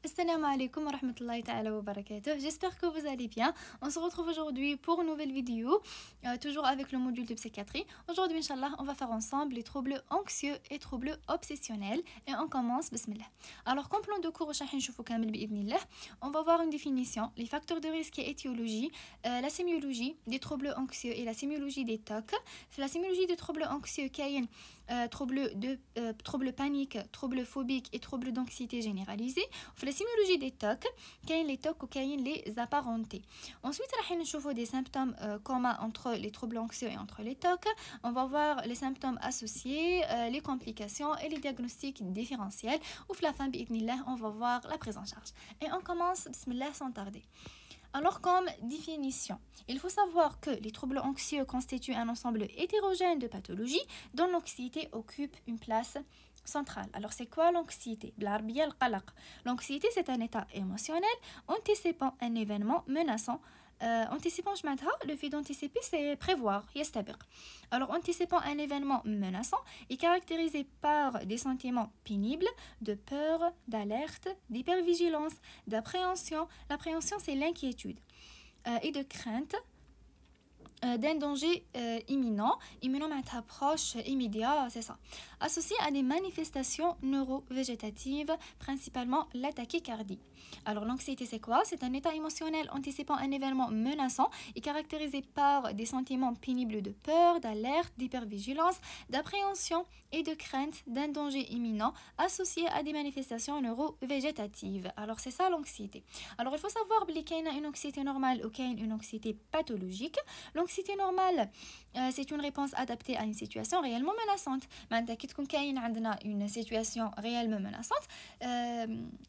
Assalamu alaikum wa rahmatullahi ta'ala wa barakatuh. J'espère que vous allez bien. On se retrouve aujourd'hui pour une nouvelle vidéo, toujours avec le module de psychiatrie. Aujourd'hui, Inch'Allah, on va faire ensemble les troubles anxieux et troubles obsessionnels. Et on commence, bismillah. Alors, comme plan de cours, on va voir une définition, les facteurs de risque et étiologie, la sémiologie des troubles anxieux et la sémiologie des TOC. La sémiologie des troubles anxieux, كاين troubles paniques, troubles phobiques et troubles d'anxiété généralisée. La sémiologie des TOC, كاين les TOC ou كاين les apparentés. Ensuite, راح نشوفوا des symptômes communs entre les troubles anxieux et entre les TOC. On va voir les symptômes associés, les complications et les diagnostics différentiels. Ou la fin, on va voir la prise en charge. Et on commence, bismillah, sans tarder. Alors, comme définition, il faut savoir que les troubles anxieux constituent un ensemble hétérogène de pathologies dont l'anxiété occupe une place centrale. Alors, c'est quoi l'anxiété? L'anxiété, c'est un état émotionnel anticipant un événement menaçant. Anticipant, le fait d'anticiper, c'est prévoir, يستبق. Alors, anticipant un événement menaçant est caractérisé par des sentiments pénibles, de peur, d'alerte, d'hypervigilance, d'appréhension. L'appréhension, c'est l'inquiétude. Et de crainte d'un danger imminent معناتها proche, immédiat, c'est ça. Associé à des manifestations neurovégétatives, principalement la tachycardie. Alors l'anxiété c'est quoi? C'est un état émotionnel anticipant un événement menaçant et caractérisé par des sentiments pénibles de peur, d'alerte, d'hypervigilance, d'appréhension et de crainte d'un danger imminent associé à des manifestations neurovégétatives. Alors c'est ça l'anxiété. Alors il faut savoir qu'il y a une anxiété normale ou qu'il y a une anxiété pathologique. L'anxiété normale, c'est une réponse adaptée à une situation réellement menaçante. Maintenant, quand il y a une situation réellement menaçante,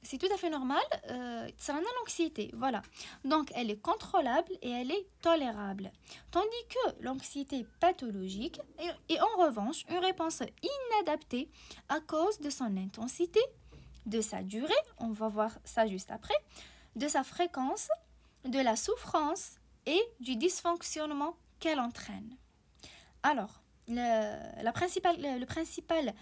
c'est tout à fait normal, c'est l'anxiété. Voilà. Donc, elle est contrôlable et elle est tolérable. Tandis que l'anxiété pathologique est en revanche une réponse inadaptée à cause de son intensité, de sa durée, on va voir ça juste après, de sa fréquence, de la souffrance et du dysfonctionnement qu'elle entraîne. Alors, le principal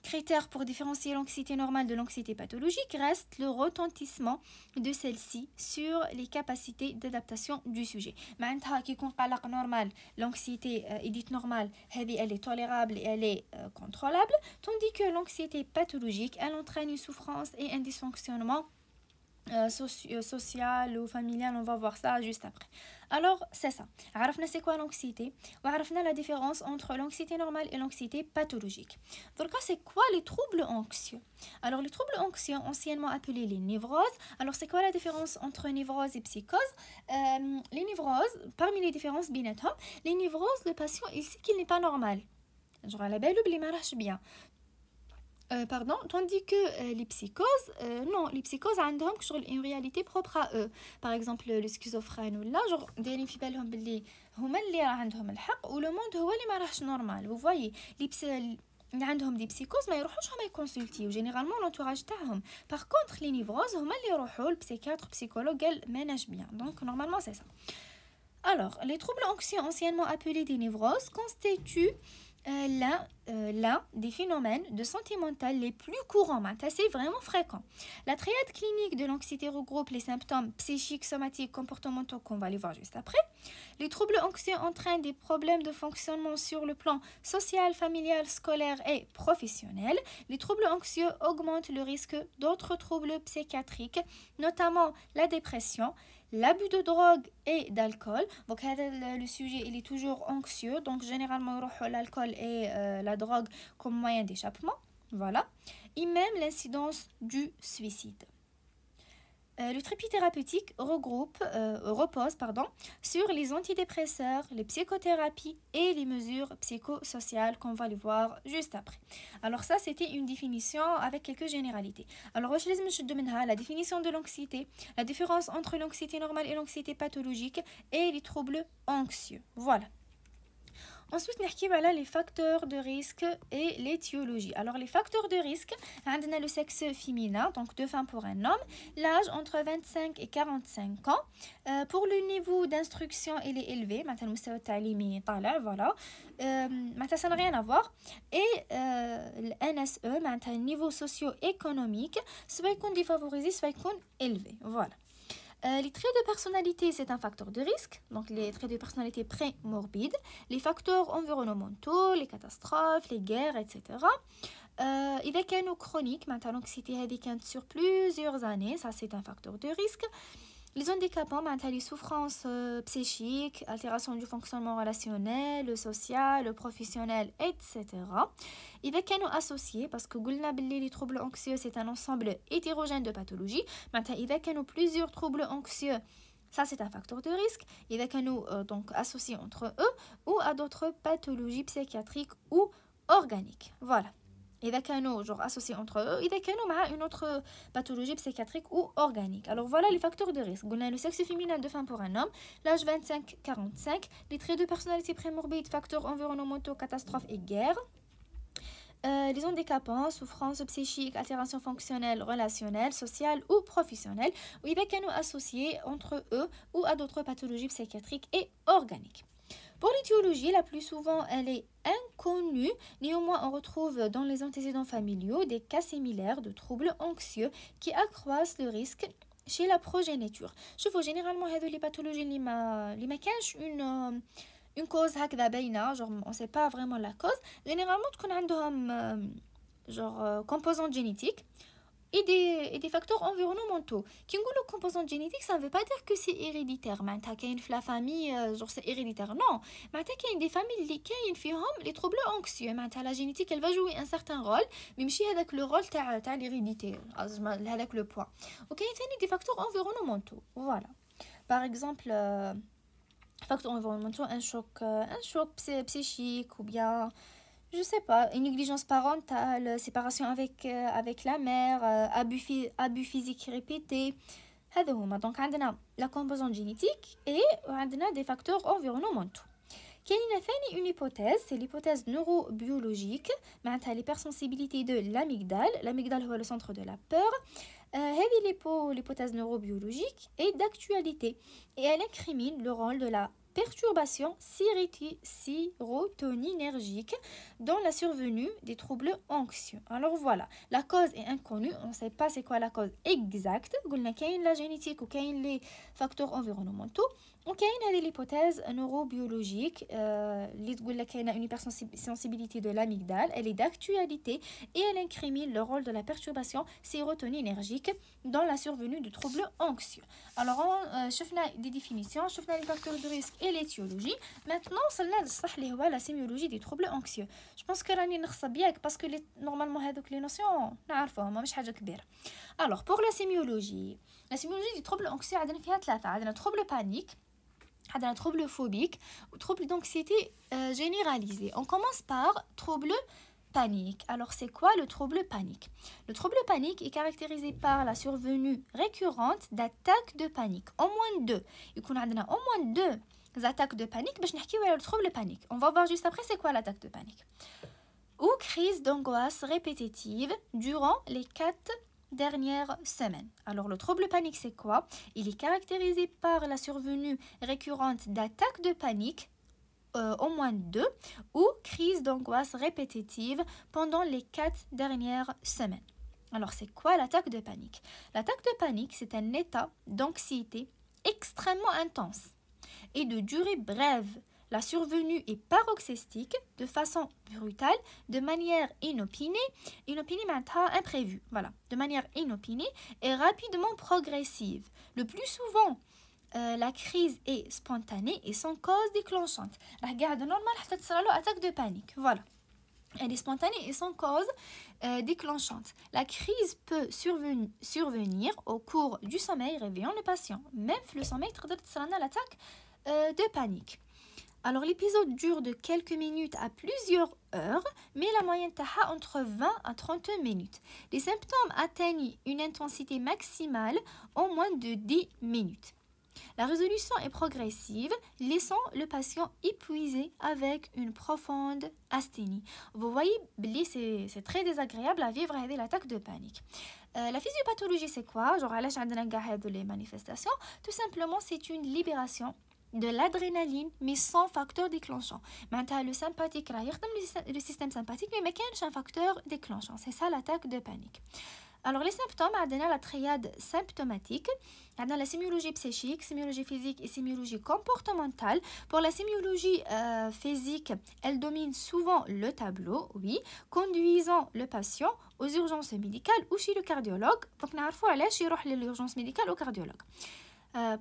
critère pour différencier l'anxiété normale de l'anxiété pathologique reste le retentissement de celle-ci sur les capacités d'adaptation du sujet. معناتها كي يكون قلق normal, l'anxiété est dite normale, elle est tolérable et elle est contrôlable, tandis que l'anxiété pathologique, elle entraîne une souffrance et un dysfonctionnement social ou familial, on va voir ça juste après. Alors, c'est ça. عرفنا c'est quoi l'anxiété وعرفنا la différence entre l'anxiété normale et l'anxiété pathologique. Donc, c'est quoi les troubles anxieux? Alors, les troubles anxieux, anciennement appelés les névroses. Alors, c'est quoi la différence entre névrose et psychose? Les névroses, parmi les différences بيناتهم, les névroses, le patient, il sait qu'il n'est pas normal. Genre, à la belle ou ما راحش bien. Pardon, tandis que les psychoses, non, les psychoses ont une réalité propre à eux. Par exemple, le schizophrène ou là, genre, دايرين في بالهم باللي هما اللي راه عندهم الحق و le monde هو اللي ما راهش normal. Vous voyez, اللي عندهم دي بسيكوز ما يروحوش هما يكونسلتيو جينيرالمون لونتوراج تاعهم. Par contre, les névroses هما اللي يروحوا للبسيكياتر psychologue قال ماناش bien. Donc normalement c'est ça. Alors, les troubles anxieux anciennement appelés des névroses constituent l'un des phénomènes de santé mentale les plus courants, c'est vraiment fréquent. La triade clinique de l'anxiété regroupe les symptômes psychiques, somatiques, comportementaux qu'on va les voir juste après. Les troubles anxieux entraînent des problèmes de fonctionnement sur le plan social, familial, scolaire et professionnel. Les troubles anxieux augmentent le risque d'autres troubles psychiatriques, notamment la dépression, l'abus de drogue et d'alcool. Donc le sujet il est toujours anxieux, donc généralement l'alcool et la drogue comme moyen d'échappement, voilà, et même l'incidence du suicide. Le triptyque thérapeutique repose sur les antidépresseurs, les psychothérapies et les mesures psychosociales qu'on va les voir juste après. Alors ça, c'était une définition avec quelques généralités. Alors, la définition de l'anxiété, la différence entre l'anxiété normale et l'anxiété pathologique et les troubles anxieux. Voilà. Ensuite, نحكي على les facteurs de risque et l'étiologie. Alors, les facteurs de risque, on a le sexe féminin, donc 2 femmes pour un homme, l'âge entre 25 et 45 ans. Pour le niveau d'instruction, il est élevé, مثلا المستوى التعليمي طالع, voilà. Ça n'a rien à voir. Et le NSE, le niveau socio-économique, soit يكون défavorisé, soit يكون élevé, voilà. Les traits de personnalité, c'est un facteur de risque. Donc, les traits de personnalité pré-morbides. Les facteurs environnementaux, les catastrophes, les guerres, etc. إذا كانوا chroniques, maintenant l'anxiété هذه كانت sur plusieurs années, ça c'est un facteur de risque. Les handicapants, les souffrances psychiques, altération du fonctionnement relationnel, le social, le professionnel, etc. إذا كانوا associés, parce que قلنا باللي les troubles anxieux c'est un ensemble hétérogène de pathologies. Maintenant, إذا كانوا plusieurs troubles anxieux, ça c'est un facteur de risque. إذا كانوا donc associés entre eux ou à d'autres pathologies psychiatriques ou organiques. Voilà. إذا كانوا associés entre eux, إذا كانوا مع une autre pathologie psychiatrique ou organique. Alors voilà les facteurs de risque. قلنا le sexe féminin 2 femmes pour un homme, l'âge 25-45, les traits de personnalité prémorbides, facteurs environnementaux, catastrophes et guerres. Les handicapants, souffrances psychiques, altérations fonctionnelles, relationnelles, sociales ou professionnelles, ou إذا كانوا associés entre eux ou à d'autres pathologies psychiatriques et organiques. Pour l'étiologie, la plus souvent, elle est inconnue. Néanmoins, on retrouve dans les antécédents familiaux des cas similaires de troubles anxieux qui accroissent le risque chez la progéniture. شوفوا généralement هذو les pathologies اللي ما كانش une cause هكذا باينة, on sait pas vraiment la cause. Généralement, تكون عندهم composants génétiques et des facteurs environnementaux. Qui ont le composant génétique, ça ne veut pas dire que c'est héréditaire. Maintenant, qu'il y a la famille, c'est héréditaire. Non. Maintenant, qu'il y a des familles qui ont les troubles anxieux. Maintenant, la génétique, elle va jouer un certain rôle, même si avec le rôle de l'hérédité, avec le poids. Ok, il y a des facteurs environnementaux. Voilà. Par exemple, facteurs environnementaux, un choc psychique ou bien je sais pas, une négligence parentale, séparation avec la mère, abus physique répété. هذا هما. Donc عندنا la composante génétique et عندنا des facteurs environnementaux. كاينه ثاني une hypothèse, c'est l'hypothèse neurobiologique, معناتها l'hypersensibilité de l'amygdale. L'amygdale هو le centre de la peur. هذه l'hypothèse neurobiologique est d'actualité et elle incrimine le rôle de la perturbation sérotoninergique dans la survenue des troubles anxieux. Alors voilà, la cause est inconnue, on ne sait pas c'est quoi la cause exacte. قلنا كاين la génétique ou كاين les facteurs environnementaux. وكاين هذه l'hypothèse neurobiologique اللي تقول لك كاينه une hypersensibilité de l'amygdale, elle est d'actualité et elle incrimine le rôle de la perturbation sérotoninergique dans la survenue du trouble anxieux. Alors شفنا des définitions, شفنا les facteurs de risque et l'étiologie. Maintenant وصلنا للصح اللي هو la sémiologie des troubles anxieux. Je pense que راني نخصب ياك parce que normalement هذوك les notions نعرفوهم مش حاجه كبيره. Alors pour la sémiologie des troubles anxieux عندنا فيها ثلاثه. عندنا trouble panique, عندنا trouble phobique ou trouble d'anxiété généralisée. On commence par trouble panique. Alors c'est quoi le trouble panique? Le trouble panique est caractérisé par la survenue récurrente d'attaques de panique. Au moins deux. يكون عندنا au moins deux attaques de panique باش نحكيو على le trouble panique. On va voir juste après c'est quoi l'attaque de panique. Ou crise d'angoisse répétitive durant les 4 dernières semaines. Alors le trouble panique c'est quoi? Il est caractérisé par la survenue récurrente d'attaques de panique, au moins 2, ou crise d'angoisse répétitive pendant les 4 dernières semaines. Alors c'est quoi l'attaque de panique? L'attaque de panique c'est un état d'anxiété extrêmement intense et de durée brève. La survenue est paroxystique, de façon brutale, de manière inopinée معناتها imprévue, voilà, de manière inopinée et rapidement progressive. Le plus souvent, la crise est spontanée et sans cause déclenchante. راه قاعد normal حتى تصرالو attaque de panique, voilà. Elle est spontanée et sans cause déclenchante. La crise peut survenir au cours du sommeil, réveillant le patient. Même le sommeil, تقدر تصرالنا l'attaque de panique. Alors l'épisode dure de quelques minutes à plusieurs heures, mais la moyenne taha entre 20 à 30 minutes. Les symptômes atteignent une intensité maximale en moins de 10 minutes. La résolution est progressive, laissant le patient épuisé avec une profonde asthénie. Vous voyez, c'est très désagréable à vivre avec l'attaque de panique. La physiopathologie, c'est quoi? Genre, علاش عندنا كاع هادو les manifestations? Tout simplement, c'est une libération de l'adrénaline mais sans facteur déclenchant. Maintenant, le sympathique راه يخدم le système sympathique mais ما كاينش un facteur déclenchant. C'est ça l'attaque de panique. Alors les symptômes, on a la triade symptomatique, on a la sémiologie psychique, sémiologie physique et sémiologie comportementale. Pour la sémiologie physique, elle domine souvent le tableau, oui, conduisant le patient aux urgences médicales ou chez le cardiologue. Donc on a l'urgence médicale au cardiologue.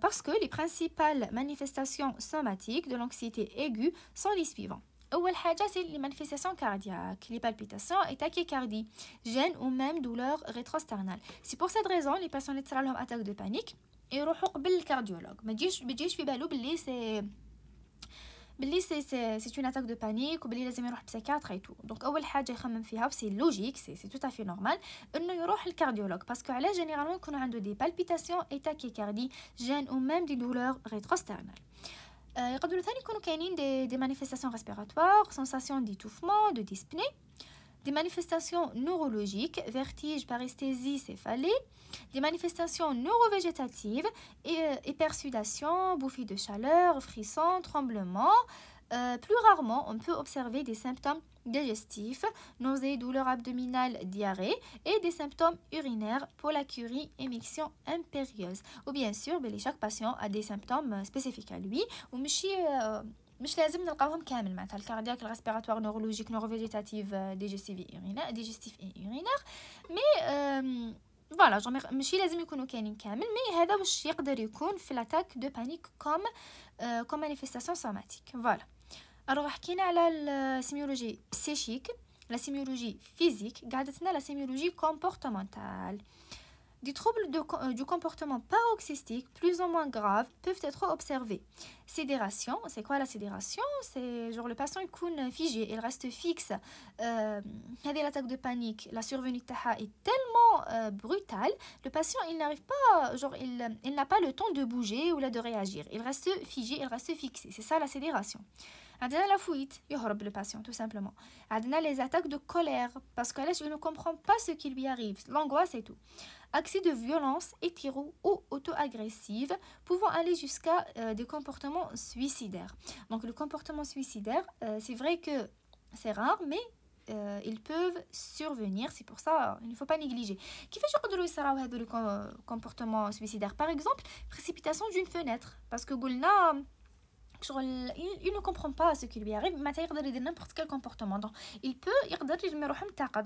Parce que les principales manifestations somatiques de l'anxiété aiguë sont les suivantes. أول حاجة c'est les manifestations cardiaques, les palpitations et tachycardie, gêne ou même douleur rétrosternale. C'est pour cette raison les patients qui ont attaque de panique يروحوا قبل الكارديولوج. ما تجيش في بالو باللي c'est une attaque de panique وباللي لازم يروح psychiatre et tout. Donc أول حاجة يخمم فيها c'est logique, c'est tout à fait normal إنه يروح الكارديولوج parce que على généralement يكونوا عنده des palpitations et tachycardie, gêne ou même des douleurs rétrosternales. يقدروا ثاني يكونوا كاينين des manifestations respiratoires, sensations d'étouffement, de dyspnée, des manifestations neurologiques, vertige, paresthésie, céphalée, des manifestations neurovégétatives, hypersudation, bouffées de chaleur, frissons, tremblements. Plus rarement, on peut observer des symptômes digestifs, nausées, douleurs abdominales, diarrhée et des symptômes urinaires, pollakiurie, émission impérieuse. Ou bien sûr, chaque patient a des symptômes spécifiques à lui مش لازم نلقاوهم كامل معناتها الكاردياك الريسبيراتوار نورولوجيك نوروفيجيتاتيف ديجستيف اي يورينير مي فوالا ماشي لازم يكونوا كاينين كامل مي هذا واش يقدر يكون في لاتاك دو بانيك كوم مانيفيستاسيون سوماتيك فوالا. Alors حكينا على السيميولوجي psychique, la sémiologie physique, قعدتنا la sémiologie comportementale. Des troubles du comportement paroxystique plus ou moins graves peuvent être observés. Sidération, c'est quoi la sidération? C'est genre le patient est figé, il reste fixe. L'attaque de panique, la survenue de taha est tellement brutale, le patient il n'arrive pas, genre il n'a pas le temps de bouger ou là de réagir. Il reste figé, il reste fixé. C'est ça la sidération. عندنا la fuite, يهرب le patient tout simplement. عندنا les attaques de colère parce que là il ne comprend pas ce qui lui arrive, l'angoisse et tout. Accès de violence hétéro ou auto-agressive pouvant aller jusqu'à des comportements suicidaires. Donc le comportement suicidaire, c'est vrai que c'est rare mais ils peuvent survenir, c'est pour ça il ne faut pas négliger. كيفاش يقدروا يصراو هذو le comportement suicidaire? Par exemple, précipitation d'une fenêtre parce que قلنا il ne comprend pas ce qui lui arrive, mais il peut n'importe quel comportement. Donc, il peut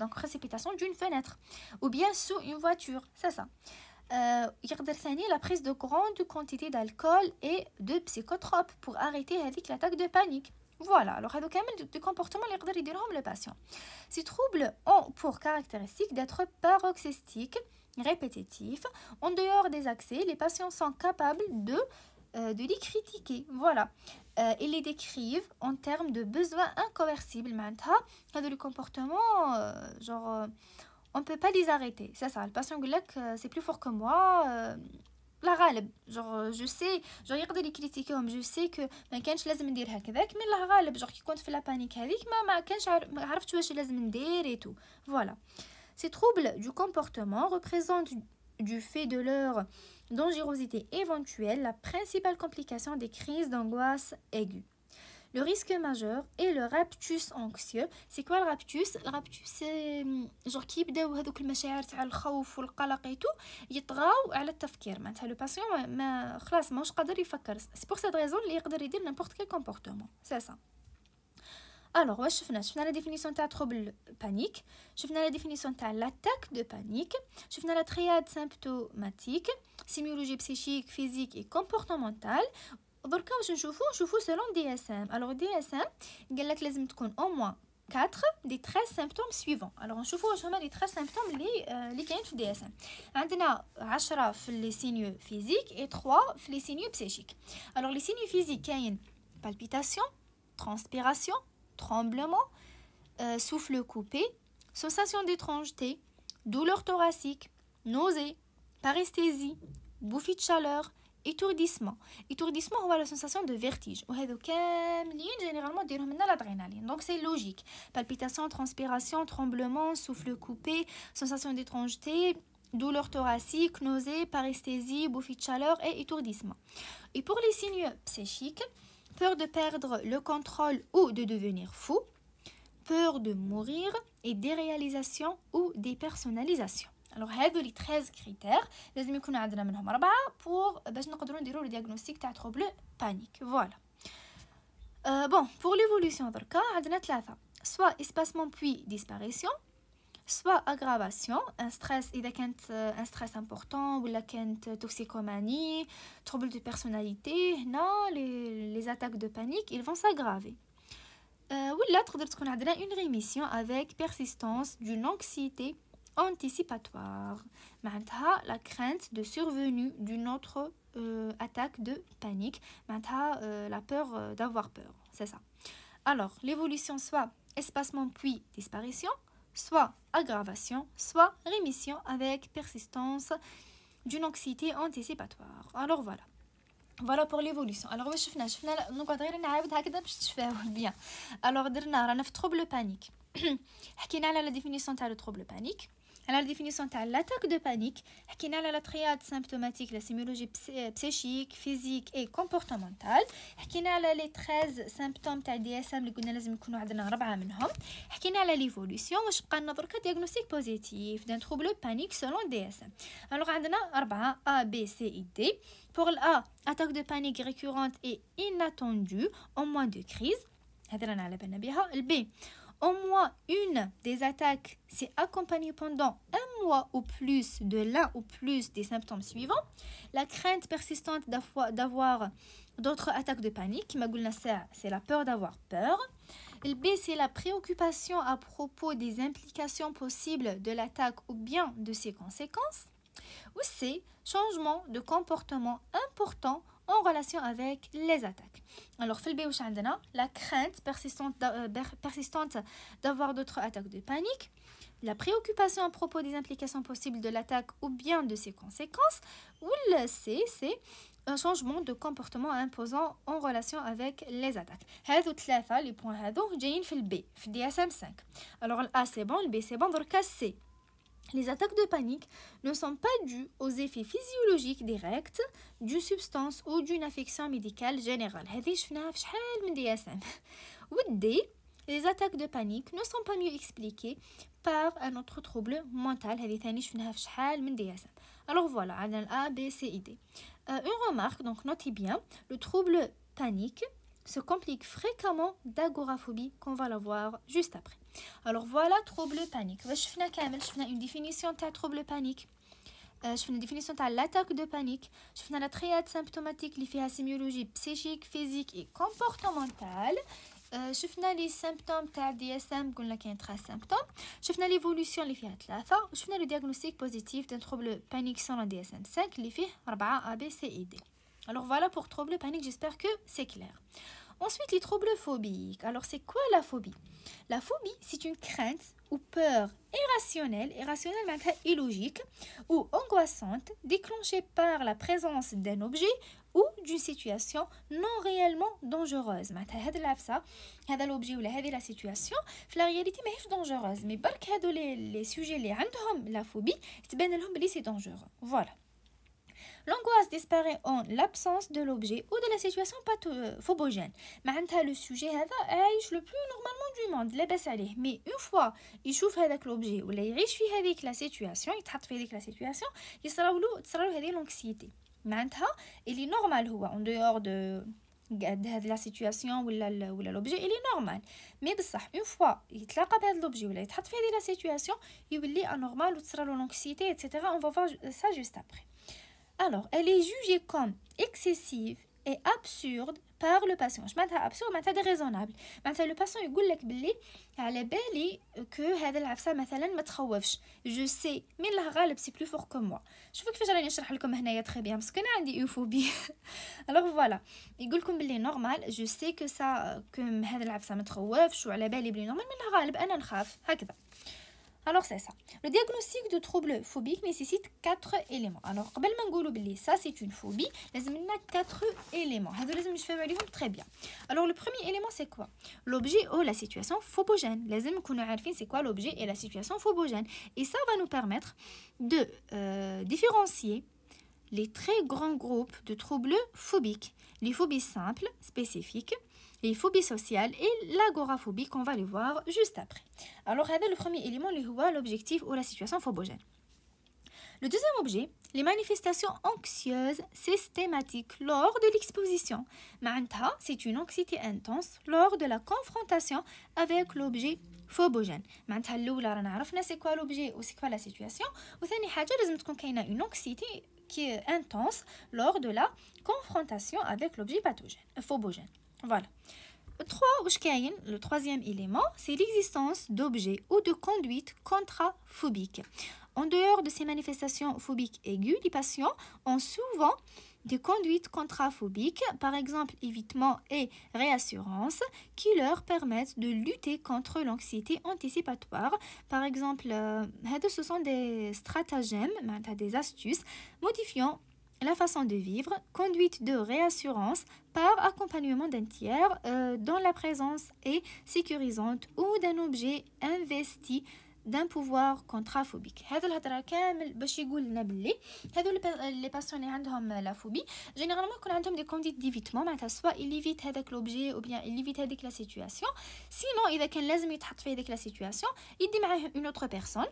donc précipitation d'une fenêtre ou bien sous une voiture, c'est ça. La prise de grande quantité d'alcool et de psychotropes pour arrêter avec l'attaque de panique. Voilà, alors il y a des comportements qui peuvent le patient. Ces troubles ont pour caractéristique d'être paroxystiques, répétitifs. En dehors des accès, les patients sont capables de les critiquer, voilà. Ils les décrivent en termes de besoins incoercibles. Le comportement, genre, on ne peut pas les arrêter. C'est ça, le patient dit c'est plus fort que moi. La غالب, genre, je sais, genre, يقدر يكريتيكيهم, je sais que ما كانش لازم ندير هكذاك, mais la غالب, genre, qui compte في la panique هذيك ما كانش عرفت واش لازم ندير et tout. Voilà. Ces troubles du comportement représentent du fait de leur dangerosité éventuelle la principale complication des crises d'angoisse aiguë. Le risque majeur est le raptus anxieux. C'est quoi le raptus? Le raptus c'est genre كي يبداو هذوك المشاعر تاع الخوف والقلق et tout يطغاو على التفكير معناتها لو باسيون ما خلاص ماهوش قادر يفكر. C'est pour cette raison اللي يقدر يدير n'importe quel comportement. C'est ça. Alors, شفنا la définition de trouble panique, شفنا la définition de l'attaque de panique, شفنا la triade symptomatique, sémiologie psychique, physique et comportementale. دركا واش نشوفوا selon DSM. Alors DSM قال لك لازم تكون au moins 4 des 13 symptômes suivants. Alors نشوفوا واش هما les 13 symptômes اللي كاين في DSM. عندنا 10 في les signes physiques et 3 في les signes psychiques. Alors les signes physiques كاين palpitation, transpiration, tremblement, souffle coupé, sensation d'étrangeté, douleur thoracique, nausée, paresthésie, bouffée de chaleur, étourdissement. Étourdissement هو la sensation de vertige. وهذو كاملين généralement ديرهم لنا l'adrénaline. Donc c'est logique. Palpitations, transpiration, tremblement, souffle coupé, sensation d'étrangeté, douleur thoracique, nausée, paresthésie, bouffée de chaleur et étourdissement. Et pour les signes psychiques, peur de perdre le contrôle ou de devenir fou, peur de mourir et déréalisation ou dépersonnalisation. Alors هادو les 13 critères لازم يكون عندنا منهم 4 pour باش نقدروا نديروا le diagnostic تاع trouble panique. Voilà. Bon, pour l'évolution دركا عندنا 3 soit espacement puis disparition, soit aggravation, un stress إذا كانت un stress important ولا كانت toxicomanie, trouble de personnalité. هنا les attaques de panique ils vont s'aggraver. ولا تقدر تكون عندنا une rémission avec persistance d'une anxiété anticipatoire. معناتها la crainte de survenue d'une autre attaque de panique. معناتها la peur d'avoir peur, c'est ça. Alors, l'évolution soit espacement puis disparition, soit aggravation, soit rémission avec persistance d'une anxiété anticipatoire. Alors voilà. Voilà pour l'évolution. Alors واش شفنا نقعد غير نعاود هكذا باش تفاهموا bien. Alors درنا رانا في trouble panique. حكينا على la définition تاع le trouble panique. على la définition تاع l'attaque de panique. حكينا على la triade symptomatique, la sémiologie psychique, physique et comportementale. حكينا على les 13 symptômes تاع DSM اللي قلنا لازم يكونوا عندنا 4 منهم. حكينا على l'évolution واش بقى لنا دركا diagnostic positif d'un trouble panique selon DSM. Alors عندنا 4 A, B, C et D. Pour l'A, attaque de panique récurrente et inattendue en moins de crise. هذا رانا على بالنا بها. Le B, au moins une des attaques s'est accompagnée pendant un mois ou plus de l'un ou plus des symptômes suivants. La crainte persistante d'avoir d'autres attaques de panique, c'est la peur d'avoir peur. Le B, c'est la préoccupation à propos des implications possibles de l'attaque ou bien de ses conséquences. Ou C, changement de comportement important en relation avec les attaques. Alors, في البي واش عندنا la crainte persistante d'avoir d'autres attaques de panique, la préoccupation à propos des implications possibles de l'attaque ou bien de ses conséquences, ou le C, c'est un changement de comportement imposant en relation avec les attaques. هذو ثلاثة les points هذو جايين في البي في DSM 5. Alors le A c'est bon, le B c'est bon, دركا C. Les attaques de panique ne sont pas dues aux effets physiologiques directs d'une substance ou d'une affection médicale générale. هذه شفناها في شحال من DSM. D, les attaques de panique ne sont pas mieux expliquées par un autre trouble mental. هذه ثاني شفناها في شحال من DSM. Alors voilà, عندنا A, B, C et D. Une remarque, donc notez bien, le trouble panique se complique fréquemment d'agoraphobie qu'on va la voir juste après. Alors voilà, trouble panique. Je fais une définition de trouble panique. Je fais une définition de l'attaque de panique. Je fais la triade symptomatique qui fait la sémiologie psychique, physique et comportementale. Je fais les symptômes de DSM, qu'on a 13 symptômes. Je fais l'évolution qui fait 3. Je fais le diagnostic positif d'un trouble panique selon DSM 5 qui fait 4 A, B, C et D. Alors voilà pour trouble panique, j'espère que c'est clair. Ensuite, les troubles phobiques. Alors, c'est quoi la phobie? La phobie, c'est une crainte ou peur irrationnelle et illogique ou angoissante déclenchée par la présence d'un objet ou d'une situation non réellement dangereuse. هذا l'objet ou la situation, la réalité ماهيش dangereuse. Mais برك هادو les sujets اللي عندهم la phobie, تبان لهم بلي c'est dangereux. Voilà. L'angoisse disparaît en l'absence de l'objet ou de la situation phobogène. معناتها le sujet هذا عايش le plus normalement du monde لاباس عليه. Mais une fois يشوف هذاك l'objet ولا يعيش في هذيك la situation, يتحط في هذيك la situation, تصراو هذه l'anxiété. معناتها اللي normal هو en dehors de la situation ولا l'objet il est normal. Mais بصح une fois يتلاقى بهذا l'objet ولا يتحط في هذه la situation يولي anormal وتصراو l'anxiété etc. On va voir ça juste après. Alors, elle est jugée comme excessive et absurde par le patient. Je m'entends absurde, mais déraisonnable. Maintenant, le patient il dit que على بالي que هذا العفسة مثلا ما تخوفش. Je sais, mais le غالب c'est plus fort que moi. شوفوا كيفاش راني نشرح لكم هنايا très bien parce que انا عندي phobie. Alors voilà, يقول لكم باللي normal, je sais que ça que هذا العفسة ما تخوفش وعلى بالي بلي normal, mais le غالب انا نخاف هكذا. Alors c'est ça. Le diagnostic de trouble phobique nécessite 4 éléments. Alors قبل ما نقولوا بلي ça c'est une phobie, لازم لنا 4 éléments. هذو لازم نفهموا عليهم très bien. Alors le premier élément c'est quoi? L'objet ou la situation phobogène. لازم نكونوا عارفين c'est quoi l'objet et la situation phobogène. Et ça va nous permettre de différencier les très grands groupes de troubles phobiques, les phobies simples, spécifiques, les phobies sociales et l'agoraphobie qu'on va les voir juste après. Alors, c'est le premier élément, l'objectif ou la situation phobogène. Le deuxième objet, les manifestations anxieuses systématiques lors de l'exposition. معناتها, c'est une anxiété intense lors de la confrontation avec l'objet phobogène. معناتها الأولى رانا عرفنا c'est quoi l'objet ou c'est quoi la situation. وثاني حاجة لازم تكون كاينة une anxiété qui est intense lors de la confrontation avec l'objet pathogène, phobogène. Voilà. Le troisième élément, c'est l'existence d'objets ou de conduites contraphobiques. En dehors de ces manifestations phobiques aiguës, les patients ont souvent des conduites contraphobiques, par exemple évitement et réassurance, qui leur permettent de lutter contre l'anxiété anticipatoire. Par exemple, ce sont des stratagèmes, des astuces modifiant la façon de vivre, conduite de réassurance par accompagnement d'un tiers dont la présence est sécurisante ou d'un objet investi d'un pouvoir contraphobique. هذا الهضره كامل باش يقول لنا بلي هذو لي باسيون اللي عندهم لا فوبي جينيرالمون يكون عندهم دي كونديت ديفيتمون معناتها سوا يليفيت هذاك لوبجي او بيان يليفيت هذيك لا سيتوياسيون سينو اذا كان لازم يتحط في هذيك لا سيتوياسيون يدي معاه اون اوتر بيرسون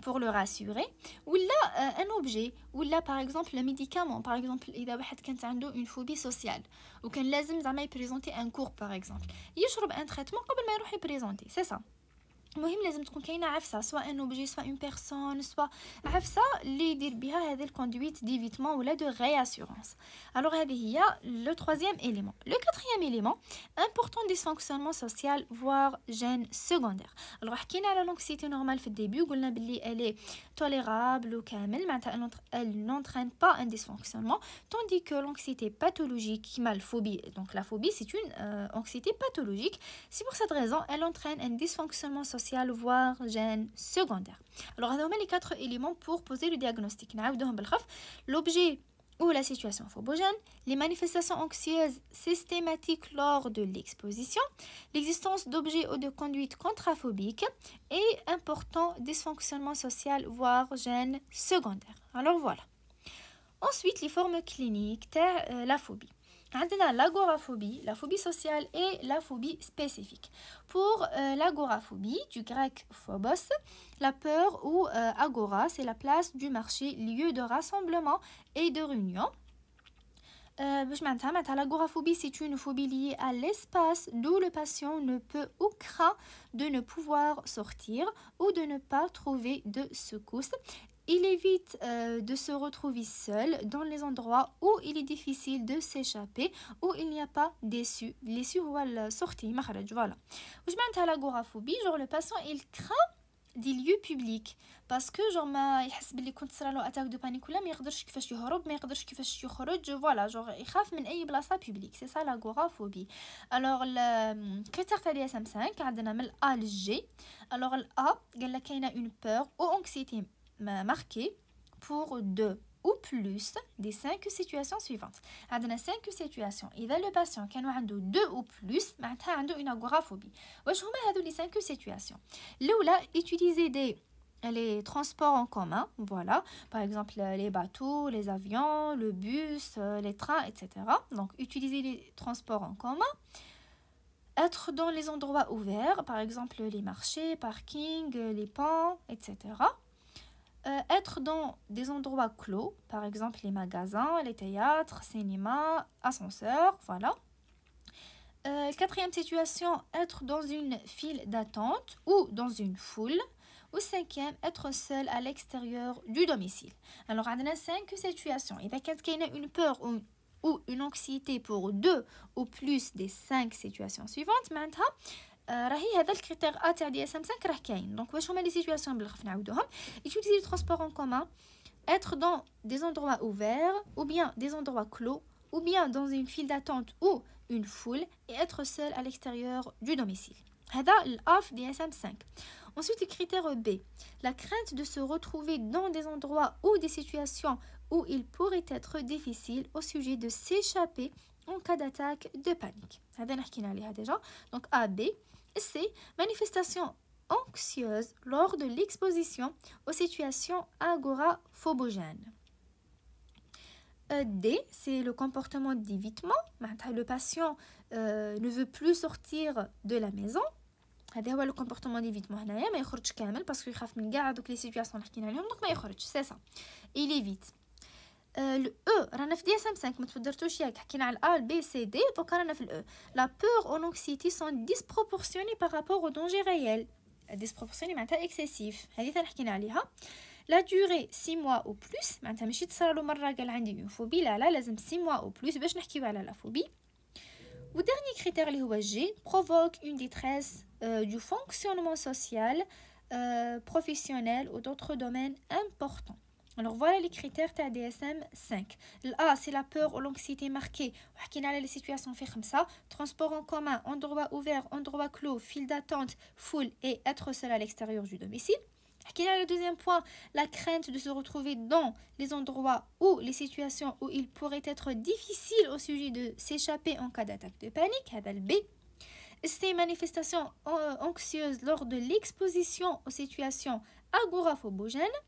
pour le rassurer ou là un objet ou là par exemple le médicament par exemple اذا واحد كانت عنده une phobie sociale وكان لازم زعما يبريزونتي un cours par exemple يشرب un traitement قبل ما يروح يبريزونتي c'est ça. المهم لازم تكون كاينه عفسه سواء ان اوبجي سواء اون بيرسون سواء عفسه اللي يدير بها هذه الكوندويت ديفيتمون ولا دو رياسورانس. الوغ هذه هي لو troisième élément. Le quatrième élément, important dysfonctionnement social voire gêne secondaire. الوغ حكينا على l'anxiété normale في الديبي وقلنا بلي elle est tolérable وكامل معناتها elle n'entraîne pas un dysfonctionnement tandis que l'anxiété pathologique qui mal phobie donc la phobie c'est une anxiété pathologique. C'est pour cette raison elle entraîne un dysfonctionnement social voire gêne secondaire. Alors, on a les 4 éléments pour poser le diagnostic. L'objet ou la situation phobogène, les manifestations anxieuses systématiques lors de l'exposition, l'existence d'objets ou de conduite contraphobique et important dysfonctionnement social voire gêne secondaire. Alors voilà. Ensuite, les formes cliniques, la phobie. عندنا l'agoraphobie, la phobie sociale et la phobie spécifique. Pour l'agoraphobie, du grec phobos, la peur ou agora, c'est la place du marché, lieu de rassemblement et de réunion. L'agoraphobie, c'est une phobie liée à l'espace d'où le patient ne peut ou craint de ne pouvoir sortir ou de ne pas trouver de secousse. Il évite de se retrouver seul dans les endroits où il est difficile de s'échapper, où il n'y a pas d'issue. L'issue, c'est sortie, voilà. Je m'entends l'agoraphobie, genre le patient, il craint des lieux publics. Parce que genre ما يحس باللي كنت صرا له اتاك دو بانيك ولا ما يقدرش كيفاش يهرب ما يقدرش كيفاش يخرج فوالا جور يخاف من اي بلاصه بوبليك سي سا لاغورافوبي. الوغ الكريتير تاع دي اس ام 5 عندنا من الا للجي. الوغ الا قال لك كاينه اون بور او انكسيتي marqué pour 2 ou plus des 5 situations suivantes. عندنا 5 situations. إذا le patient كان عنده 2 ou plus معناتها عنده une agoraphobie. واش هما هادو les 5 situations؟ الأولى utiliser les transports en commun, voilà, par exemple les bateaux, les avions, le bus, les trains, etc. Donc utiliser les transports en commun. Être dans les endroits ouverts, par exemple les marchés, parkings, les ponts, etc. Être dans des endroits clos, par exemple les magasins, les théâtres, cinémas, ascenseurs, voilà. Quatrième situation, être dans une file d'attente ou dans une foule. Ou cinquième, être seul à l'extérieur du domicile. Alors, on a 5 situations. Il y a une peur ou une anxiété pour 2 ou plus des 5 situations suivantes. Maintenant, راهي هذا الكريتير ا تاع دي اس ام 5 راه كاين. دونك واش هما لي سيتوياسيون بالخف نعاودوهم. Utiliser le transport en commun, être dans des endroits ouverts ou bien des endroits clos ou bien dans une file d'attente ou une foule et être seul à l'extérieur du domicile. هذا الاف دي اس ام 5. Ensuite, le critère B, la crainte de se retrouver dans des endroits ou des situations où il pourrait être difficile au sujet de s'échapper en cas d'attaque de panique. هذا نحكينا عليها déjà. Donc A, B. C, manifestation anxieuse lors de l'exposition aux situations agoraphobogènes. D, c'est le comportement d'évitement. Le patient ne veut plus sortir de la maison. هذا هو le comportement d'évitement هنايا ما يخرجش كامل باسكو يخاف من كاع دوك لي سيتوياسيون اللي حكينا عليهم دونك ما يخرجش سي سا il évite. Le E رانا في DSM 5 ما تفدرتوش ياك حكينا على A B C D دونك رانا في ال E. La peur ou l'anxiété sont disproportionnées par rapport au danger réel. disproportionné معناتها excessif هذه ثاني حكينا عليها. La durée 6 mois ou plus معناتها ماشي تصرالو مرة قال عندي une phobie لا لازم 6 mois ou plus باش نحكيو على la phobie. Le dernier critère اللي هو G provoque une détresse du fonctionnement social, professionnel ou d'autres domaines importants. Alors voilà les critères de DSM 5. A c'est la peur ou l'anxiété marquée. وحكينا على les situations في 5. Transport en commun, endroit ouvert, endroit clos, file d'attente, foule et être seul à l'extérieur du domicile. Le deuxième point, la crainte de se retrouver dans les endroits ou les situations où il pourrait être difficile au sujet de s'échapper en cas d'attaque de panique. Le B, ces manifestations anxieuses lors de l'exposition aux situations agoraphobogènes.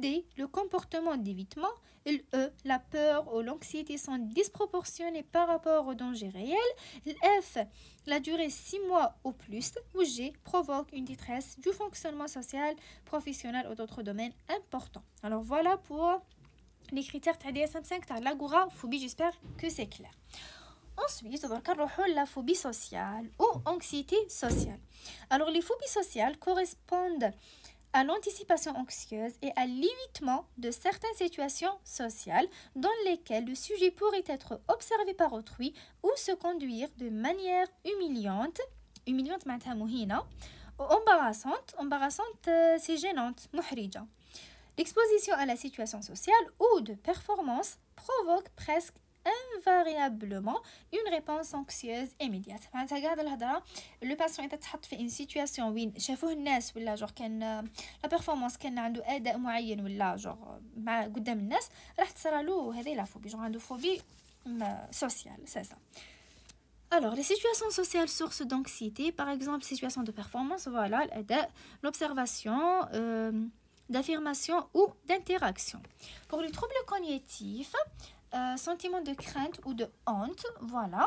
D, le comportement d'évitement. E, la peur ou l'anxiété sont disproportionnées par rapport au danger réel. F, la durée 6 mois ou plus. Ou G, provoque une détresse du fonctionnement social, professionnel ou d'autres domaines importants. Alors voilà pour les critères de DSM-5 de l'agoraphobie. J'espère que c'est clair. Ensuite, on va la phobie sociale ou anxiété sociale. Alors les phobies sociales correspondent à l'anticipation anxieuse et à l'évitement de certaines situations sociales dans lesquelles le sujet pourrait être observé par autrui ou se conduire de manière humiliante معناتها مهينة ou embarrassante c'est gênante محرجة. L'exposition à la situation sociale ou de performance provoque presque invariablement une réponse anxieuse immédiate. معناتها قاعده الهضره لو باسيون اذا تحط في ان سيتوياسيون وين شافوه الناس ولا جور كان لا بيرفورمانس كان عنده اداء معين ولا جور مع قدام الناس راح تصرالو هذه لا فوبي جور عنده فوبي سوسيال سي سا. Alors, les situations sociales sources d'anxiété, par exemple, situations de performance, voilà, l'adab, l'observation, d'affirmation ou d'interaction. Pour les troubles cognitifs, sentiment de crainte ou de honte, voilà.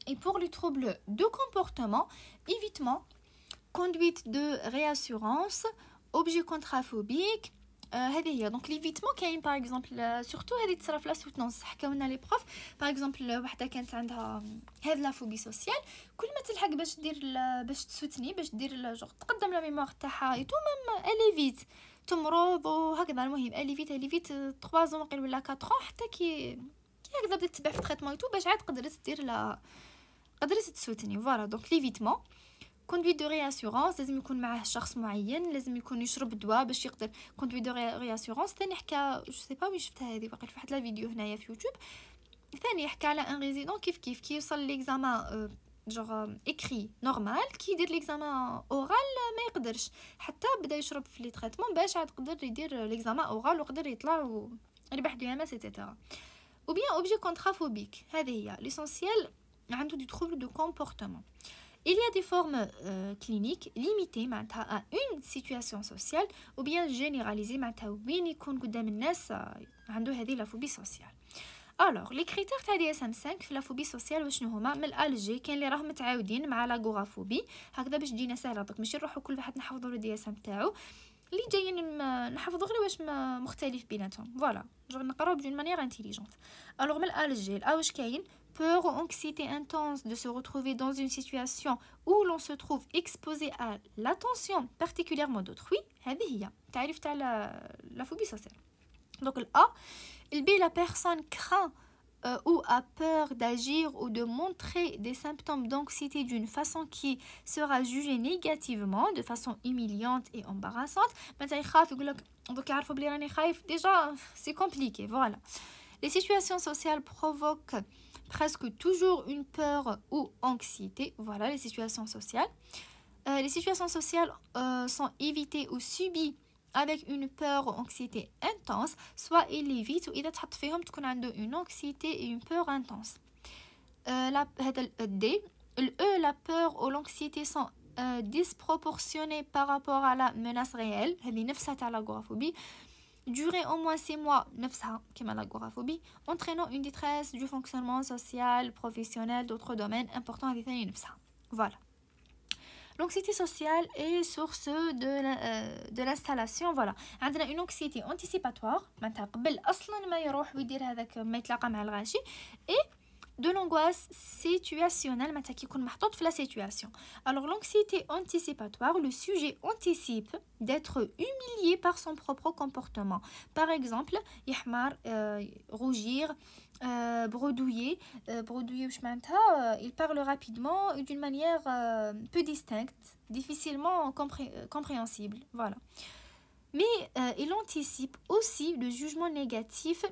Et pour les troubles de comportement, évitement, conduite de réassurance, objet contraphobique, هذه هي. Donc l'évitement كاين par exemple surtout هذه تصرا في لا سوتونس حكاو لنا لي بروف par exemple وحده كانت عندها هذه لا فوبي سوسيال كل ما تلحق باش دير باش تسوتني باش دير جوغ تقدم لا ميموار تاعها اي تو ميم الي فيت تمرض وهكذا. المهم الي فيت 3 زون وقيل ولا 4 حتى كي هكذا بدات تتبع في التريتمون اي تو باش عاد قدرت دير لا قدرت تسوتني فوالا. دونك ليفيتمون كوندويت دو رياسيورونس لازم يكون معاه شخص معين لازم يكون يشرب دواء باش يقدر كوندويت دو رياسيورونس. ثاني حكى جو سي با وين شفتها هذه باقي في واحد لا فيديو هنايا في يوتيوب. ثاني حكى على ان ريزيدون كيف كي يوصل ليكزامان جوغ اكري نورمال كي يدير ليكزامان اورال ما يقدرش حتى بدا يشرب في لي تريتمون باش عاد قدر يدير ليكزامان اورال وقدر يطلع وربح دو ام اس ايتترا. ou bien objet contraphobique هذه هي l'essentiel عنده du trouble de comportement. Il y a des formes cliniques limitées à une situation sociale ou bien généralisées وين يكون قدام الناس عنده هذه la phobie sociale. Alors les critères تاع DSM-5 في la phobie sociale وشنو هما؟ من الالجي كاين اللي راهم متعاودين مع لاغوغافوبي هكذا باش تجينا سهله دونك ماشي نروحوا كل واحد نحفظوا له DSM تاعو اللي جايين نحفظوا غير واش مختلف بيناتهم فوالا جو نقراو بدون مانيير انتيليجونت. الوغ من الالجي واش كاين peur ou anxiété intense de se retrouver dans une situation où l'on se trouve exposé à l'attention particulièrement d'autrui. هذه هي تعريف تاع la phobie sociale. Donc le A, le B, la personne craint ou a peur d'agir ou de montrer des symptômes d'anxiété d'une façon qui sera jugée négativement, de façon humiliante et embarrassante. مثلا يخاف يقول لك دوك يعرفوا بلي راني خايف déjà c'est compliqué voilà. Les situations sociales provoquent presque toujours une peur ou anxiété. Voilà les situations sociales. Les situations sociales sont évitées ou subies avec une peur ou anxiété intense, soit il l'évite ou إذا تحط فيهم تكون عنده une anxiété et une peur intense. هذا D, E, la peur ou l'anxiété sont disproportionnées par rapport à la menace réelle, هذه نفسها تاع l'agoraphobie, durer au moins 6 mois, نفسها كما l'agoraphobie, entraînant une détresse du fonctionnement social, professionnel, d'autres domaines importants, هذه ثاني نفسها. Voilà. L'anxiété sociale est source de l'installation. Voilà. عندنا une anxiété anticipatoire. معناتها قبل أصلا ما يروح ويدير هذاك ما يتلاقى مع الغاشي. Et de l'angoisse situationnelle. معناتها كي يكون محطوط في la situation. Alors l'anxiété anticipatoire, le sujet anticipe d'être humilié par son propre comportement. Par exemple, يحمر, rougir, bredouiller, واش معناتها il parle rapidement et d'une manière peu distincte, difficilement compréhensible, voilà. Mais il anticipe aussi le jugement négatif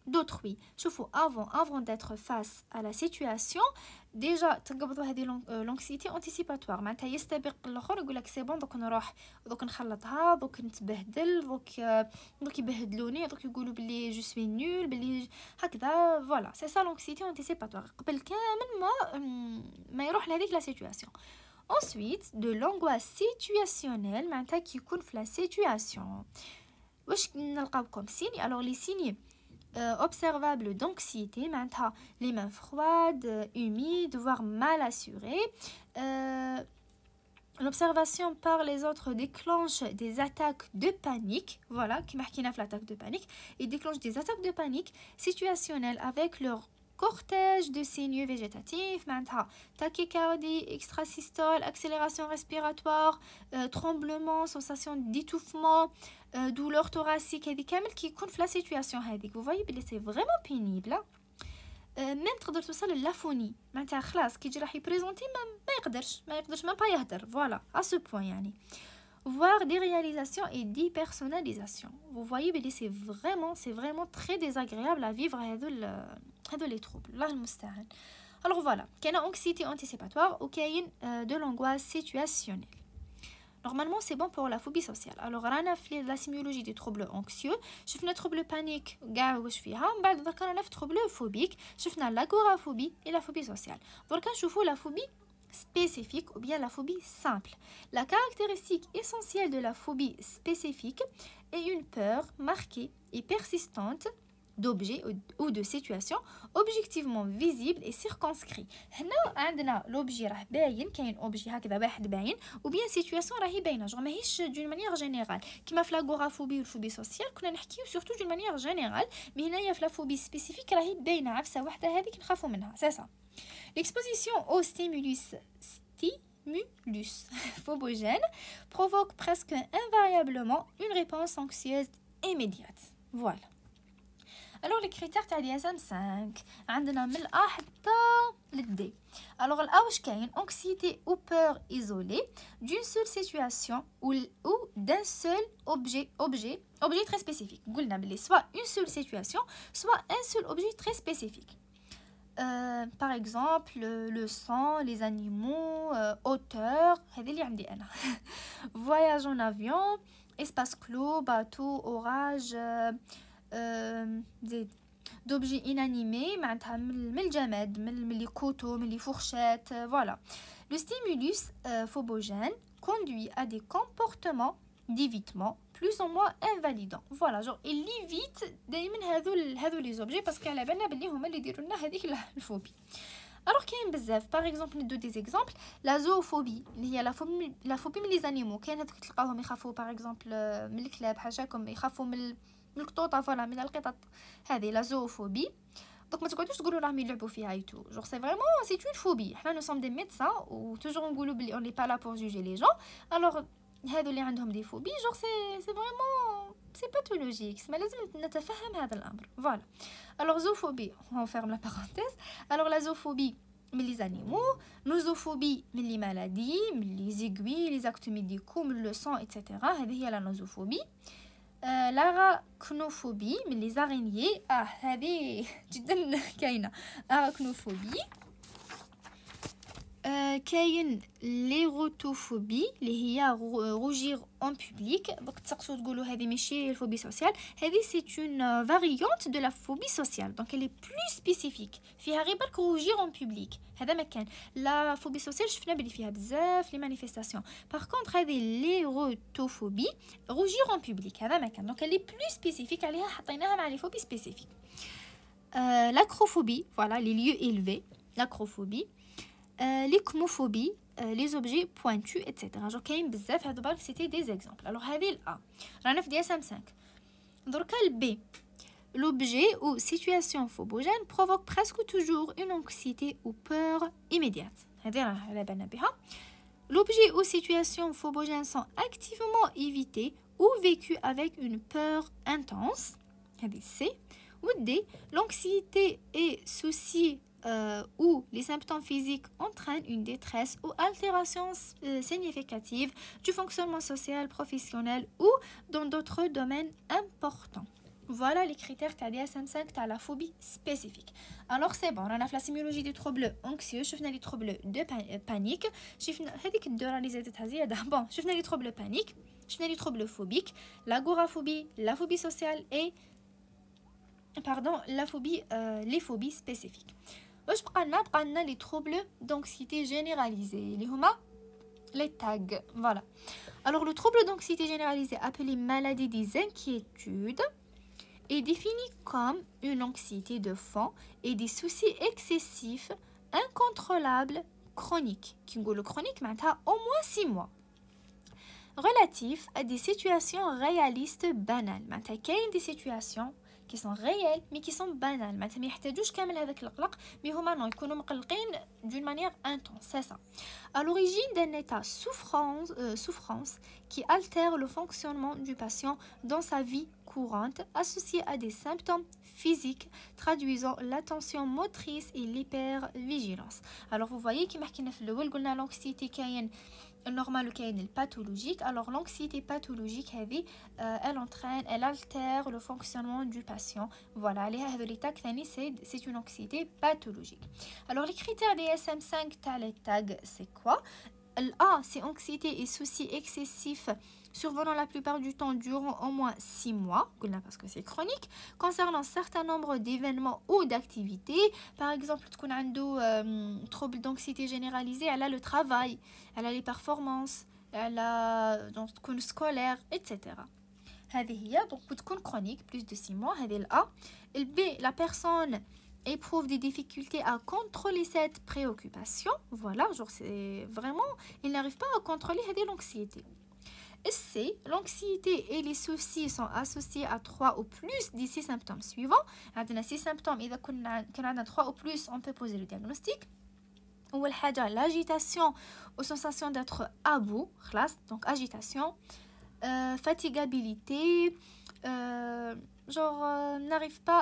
d'autrui. شوفوا avant d'être face à la situation déjà تقبضوا هذه l'anxiété anticipatoire معناتها يستبق الاخر يقول لك سي بون دوك نروح دوك نخلطها دوك نتبهدل دوك يبهدلوني دوك يقولوا بلي جو سوي نول بلي هكذا فوالا سي سا l'anxiété anticipatoire قبل كامل ما يروح لهذيك لا سيتوياسيون. ensuite de l'angoisse situationnelle معناتها كي يكون في لا سيتوياسيون واش نلقاو كوم سيني. alors les signes observable d'anxiété, les mains froides, humides, voire mal assurées. L'observation par les autres déclenche des attaques de panique, voilà, qui marquent l'attaque de panique, et déclenche des attaques de panique situationnelles avec leur cortège de signes végétatifs, tachycardie, extrasystole, accélération respiratoire, tremblement, sensation d'étouffement, douleur thoracique, هذه كامل كي يكون في لا سيتوياسيون هذيك. vous voyez بلي c'est vraiment pénible. même تقدر توصل للافوني معناتها خلاص كي يجي راح يبريزونتي ما يقدرش ما با يهدر فوالا à ce point يعني. voir des réalisations et dépersonnalisation. vous voyez بلي c'est vraiment très désagréable à vivre هذو les troubles الله المستعان. alors voilà كاينه anxiété anticipatoire ou كاين de l'angoisse situationnelle. Normalement, c'est bon pour la phobie sociale. Alors, رانا في la sémiologie des troubles anxieux. شفنا trouble panique, كاع واش فيها. من بعد درك رانا في trouble phobique. شفنا l'agoraphobie et la phobie sociale. درك نشوفوا la phobie spécifique ou bien la phobie simple. La caractéristique essentielle de la phobie spécifique est une peur marquée et persistante d'objets ou de situations objectivement visibles et circonscrits. هنا عندنا l'objet راه باين كاين objet هكذا واحد باين ou bien situation راهي باينه جو ماهيش d'une manière générale كيما في l'agoraphobie والphobie sociale كنا نحكيو surtout d'une manière générale mais هنايا في la phobie spécifique راهي باينه عفسه وحده هذيك نخافوا منها c'est ça. L'exposition au stimulus phobogène provoque presque invariablement une réponse anxieuse immédiate. Voilà. Alors les critères تاع DSM-5 عندنا من الA حتى للD. alors الA واش كاين anxiété ou peur isolée d'une seule situation ou d'un seul objet très spécifique. قلنا بلي soit une seule situation soit un seul objet très spécifique. par exemple le sang, les animaux, hauteur هذه اللي عندي أنا. voyage en avion, espace clos, bateau, orage, d'objets inanimés معناتها من الجماد من لي كوتو من لي فورشات voilà. le stimulus phobogène conduit à des comportements d'évitement plus ou moins invalidants. voilà genre il évite دائما هذو لي زوبجي باسكو على بالنا بلي هما اللي يديروا لنا هذيك الفوبي. alors كاين بزاف par exemple ندو دي exemples. la zoophobie اللي هي لا فوبي من لي زانيمو كاين هذوك تلقاوهم يخافوا par exemple من الكلاب حاجاكم يخافوا من القطوطه فوالا من القطط هذه لا زوفوبي. دونك ما تقعدوش تقولوا راهم يلعبوا فيها ايتو جور سي فريمون سي اون فوبي. حنا نو سوم دي ميدسان و توجور نقولوا بلي اون لي با لا بور جوجي لي جون. الوغ هادو اللي عندهم دي فوبي جور سي فريمون سي باثولوجيك ما لازم نتفهم هذا الامر فوالا. الوغ زوفوبي اون فيرم لا بارونتيز. الوغ لا زوفوبي من لي زانيمو, نوزوفوبي من لي مالادي من لي زيغوي لي زاكت ميديكو من لو سون ايتترا هذه هي لا نوزوفوبي. l'arachnophobie من les araignées هذه جدا كاينه. arachnophobie كاين ليروتوفوبي اللي هي روجير اون بوبليك. دونك تسقسوا تقولوا هذه ماشي الفوبي سوسيال، هذه سي اون فاريونت دو لا فوبي سوسيال. دونك اللي بلو سبيسيفيك، فيها غير برك روجير اون بوبليك. هذا ما كان لا فوبي سوسيال شفنا بلي فيها بزاف لي مانيفيستاسيون. باغ كونطخ هذه ليروتوفوبي روجير اون بوبليك هذا ما كان. دونك اللي بلو سبيسيفيك عليها حطيناها مع لي فوبي سبيسيفيك. l'acrophobie, voilà les lieux élevés, l'acrophobie, l'icmophobie, les objets pointus, etc. Genre كاين بزاف هادو برك c'était des exemples. Alors هذه ال A رانا في DSM-5. دركا ال B, l'objet ou situation phobogène provoque presque toujours une anxiété ou peur immédiate. هذه راه على بالنا بها. L'objet ou situation phobogène sont activement évités ou vécus avec une peur intense. هذه C. Ou D, l'anxiété et soucis ou les symptômes physiques entraînent une détresse ou altération significative du fonctionnement social, professionnel ou dans d'autres domaines importants. Voilà les critères de DSM-5 de la phobie spécifique. Alors c'est bon, on a fait la sémiologie des troubles anxieux, je fais les troubles de panique, je fais les troubles paniques, je fais les troubles phobiques, l'agoraphobie, la phobie sociale et la phobie, les phobies spécifiques. واش بقى لنا les troubles d'anxiété généralisée اللي هما les tags. Voilà. Alors le trouble d'anxiété généralisée appelé maladie des inquiétudes est défini comme une anxiété de fond et des soucis excessifs incontrôlables chroniques. Qui نقولوا chronique معناتها au moins 6 mois. Relatifs à des situations réalistes banales. معناتها كاين des situations qui sont réels mais qui sont banales. معناتها ما يحتاجوش كامل هذاك القلق، mais هما non يكونوا مقلقين d'une manière intense. C'est ça. À l'origine d'un état souffrance qui altère le fonctionnement du patient dans sa vie courante, associé à des symptômes physiques traduisant l'attention motrice et l'hypervigilance. Alors vous voyez كما حكينا في الاول قلنا l'anxiété كاين normal ou كاين pathologique. Alors l'anxiété pathologique هذه elle entraîne, elle altère le fonctionnement du patient. Voilà, عليها هذو لي تاغ ثاني c'est une anxiété pathologique. Alors les critères des DSM-5 تاع les tags c'est quoi? A, c'est anxiété et soucis excessifs survenant la plupart du temps durant au moins 6 mois, parce que c'est chronique, concernant un certain nombre d'événements ou d'activités. Par exemple, tu as un trouble d'anxiété généralisée, elle a le travail, elle a les performances, elle a donc scolaire, etc. Donc, pour chronique, plus de 6 mois, c'est le A. Le B, la personne éprouve des difficultés à contrôler cette préoccupation. Voilà, genre c'est vraiment, il n'arrive pas à contrôler l'anxiété. Et C, l'anxiété et les soucis sont associés à 3 ou plus de 6 symptômes suivants. On a 6 symptômes, et quand on a 3 ou plus, on peut poser le diagnostic. Ou l'agitation ou sensation d'être à bout, donc agitation, fatigabilité, n'arrive pas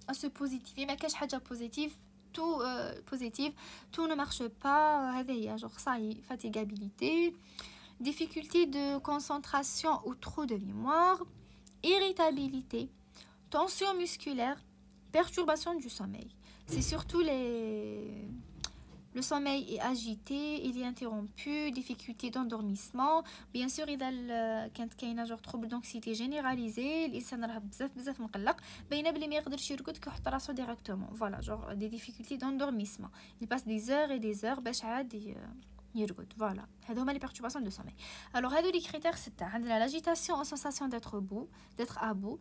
à se positiver, mais quelque chose positif, tout positif, tout ne marche pas, genre ça y est, fatigabilité, difficulté de concentration ou trop de mémoire, irritabilité, tension musculaire, perturbation du sommeil. C'est surtout le sommeil est agité, il est interrompu, difficulté d'endormissement. Bien sûr, il y a genre trouble d'anxiété généralisée, الانسان راه بزاف مقلق، باينه بلي ما يقدرش يرقد كيحط راسو directement. Voilà, genre des difficultés d'endormissement. Il passe des heures et des heures باش عاد يرقد. Voilà, هادو هما les perturbations de sommeil. Alors هادو les critères c'est عندنا l'agitation en sensation d'être à bout,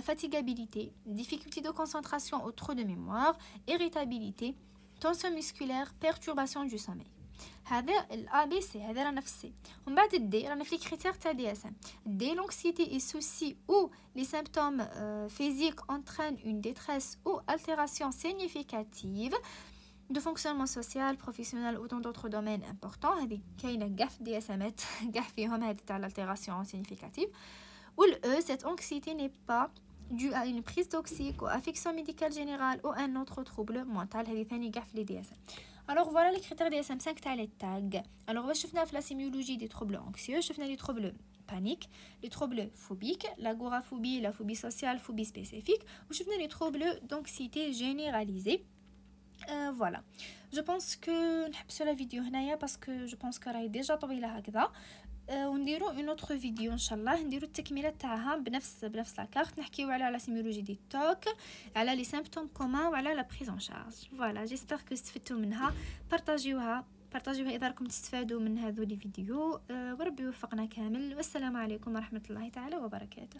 fatigabilité, difficulté de concentration ou trop de mémoire, irritabilité, tension musculaire, perturbation du sommeil. هذا A B C هذا رانا في C. ومن بعد D رانا في les critères تاع DSM. D, l'anxiété et soucis ou les symptômes physiques entraînent une détresse ou altération significative de fonctionnement social, professionnel ou dans d'autres domaines importants. هذه كاينه كاع في DSM كاع فيهم هذه تاع l'altération significative. Ou le E, cette anxiété n'est pas dû à une prise toxique ou affection médicale générale ou un autre trouble mental. هذه ثاني كاع في les DSM. Alors voilà les critères DSM-5 تاع les tags. Alors شفنا في la sémiologie des troubles anxieux, شفنا les troubles paniques, les troubles phobiques, l'agoraphobie, la phobie sociale, phobie spécifique, وشفنا les troubles d'anxiété généralisée. فوالا جو بونس كو نحبسو لا فيديو هنايا باسكو جو بونس كو راهي ديجا طويله هكذا. ونديرو اون اوتر فيديو ان شاء الله، نديرو التكمله تاعها بنفس لا كارت، نحكيو على لا سيميولوجي دي توك، على لي سيمبتوم كومان، وعلى لا بريزون شارج. فوالا جيسبر كو استفدتوا منها. بارطاجيوها اذا راكم تستفادوا من هذو لي فيديو. وربي يوفقنا كامل، والسلام عليكم ورحمه الله تعالى وبركاته.